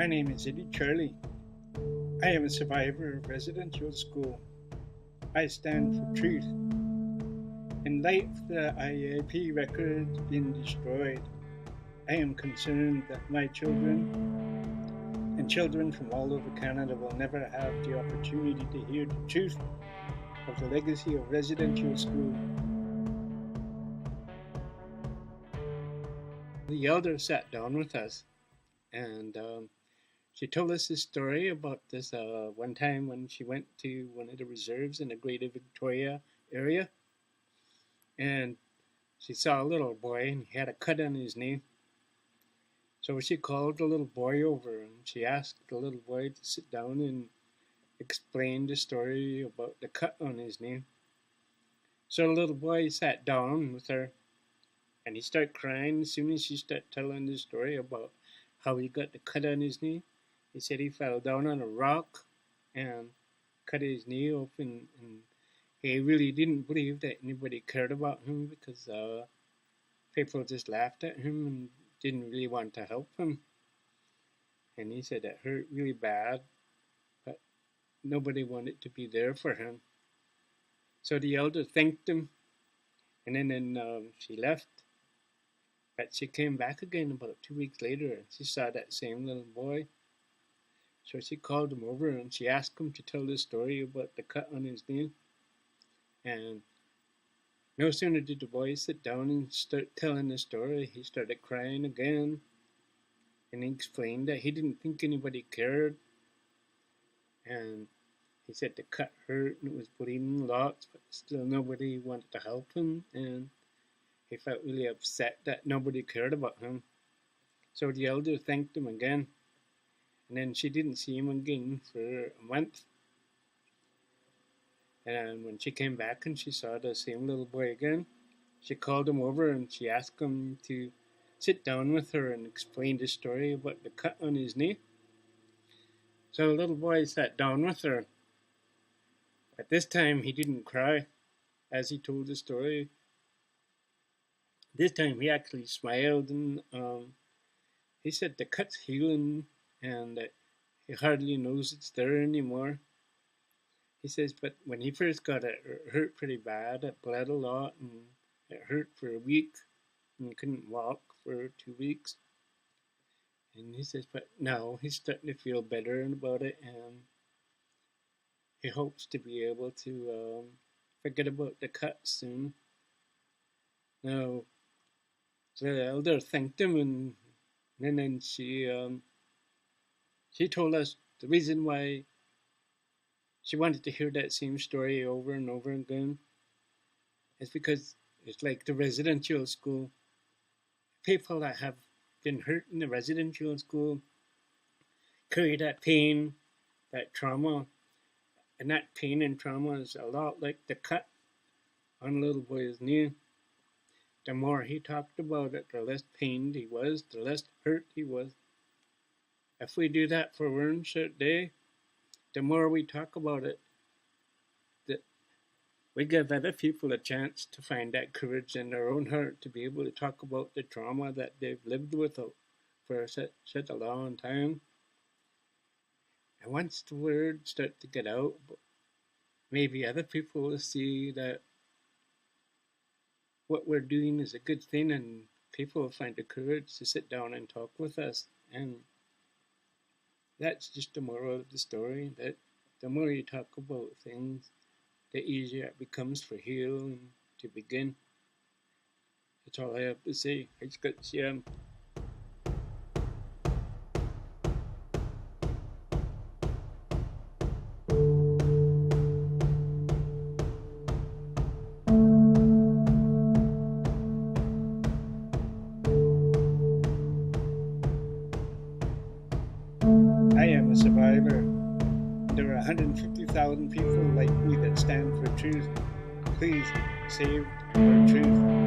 My name is Eddie Charlie. I am a survivor of residential school. I stand for truth. In light of the IAP records being destroyed, I am concerned that my children and children from all over Canada will never have the opportunity to hear the truth of the legacy of residential school. The elder sat down with us and she told us this story about this one time when she went to one of the reserves in the Greater Victoria area, and she saw a little boy and he had a cut on his knee. So she called the little boy over and she asked the little boy to sit down and explain the story about the cut on his knee. So the little boy sat down with her and he started crying as soon as she started telling the story about how he got the cut on his knee. He said he fell down on a rock and cut his knee open, and he really didn't believe that anybody cared about him because people just laughed at him and didn't really want to help him. And he said it hurt really bad, but nobody wanted to be there for him. So the elder thanked him, and then she left. But she came back again about 2 weeks later, and she saw that same little boy. So she called him over and she asked him to tell the story about the cut on his knee. And no sooner did the boy sit down and start telling the story, he started crying again. And he explained that he didn't think anybody cared. And he said the cut hurt and it was bleeding lots, but still nobody wanted to help him. And he felt really upset that nobody cared about him. So the elder thanked him again. And then she didn't see him again for a month. And when she came back and she saw the same little boy again, she called him over and she asked him to sit down with her and explain the story about the cut on his knee. So the little boy sat down with her. But this time he didn't cry as he told the story. This time he actually smiled and he said the cut's healing and that he hardly knows it's there anymore. He says, but when he first got it, it hurt pretty bad. It bled a lot and it hurt for a week and he couldn't walk for 2 weeks. And he says, but now he's starting to feel better about it and he hopes to be able to forget about the cut soon. Now, the elder thanked him and then she told us the reason why she wanted to hear that same story over and over again is because it's like the residential school. People that have been hurt in the residential school carry that pain, that trauma, and that pain and trauma is a lot like the cut on a little boy's knee. The more he talked about it, the less pained he was, the less hurt he was. If we do that for one short day, the more we talk about it, we give other people a chance to find that courage in their own heart to be able to talk about the trauma that they've lived with for such a long time. And once the word starts to get out, maybe other people will see that what we're doing is a good thing and people will find the courage to sit down and talk with us. And that's just the moral of the story, that the more you talk about things, the easier it becomes for healing to begin. That's all I have to say. I just got to see I am a survivor. There are 150,000 people like me that stand for truth. Please save our truth.